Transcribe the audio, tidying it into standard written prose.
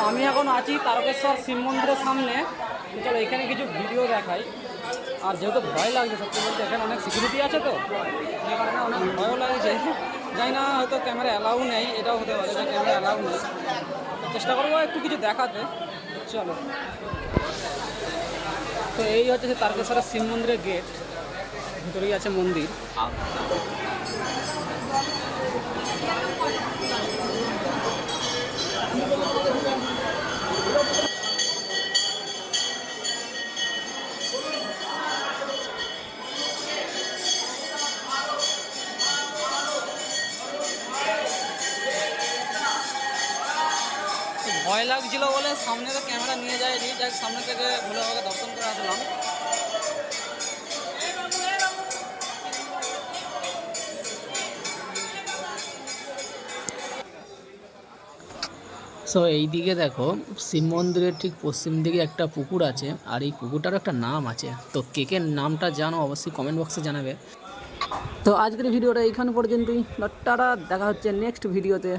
আমি এখন আছি তারকেশ্বর শিব মন্দিরের সামনে। চলো এখানে কিছু ভিডিও দেখাই। আর যেহেতু ভয় লাগছে সত্যি বলতে, এখানে অনেক সিকিউরিটি আছে তো এই কারণে অনেক ভয়ও লাগছে। জানি না হয়তো ক্যামেরা অ্যালাউ নেই, এটাও হতে পারে যে ক্যামেরা অ্যালাউ নেই। চেষ্টা করবো একটু কিছু দেখাতে। চলো, তো এই হচ্ছে যে তারকেশ্বরের শিব মন্দিরের গেট, ভিতরেই আছে মন্দির। ভয় লাগছিল বলে সামনে তো ক্যামেরা নিয়ে যায়নি, যাই সামনে থেকে ভোলে বাবাকে দর্শন করে আসলাম। সো এইদিকে দেখো, শিব মন্দিরের ঠিক পশ্চিম দিকে একটা পুকুর আছে, আর এই পুকুরটারও একটা নাম আছে। তো কে কে নামটা জানো অবশ্যই কমেন্ট বক্সে জানাবে। তো আজকের ভিডিওটা এইখানে পর্যন্তই। টাটা, দেখা হচ্ছে নেক্সট ভিডিওতে।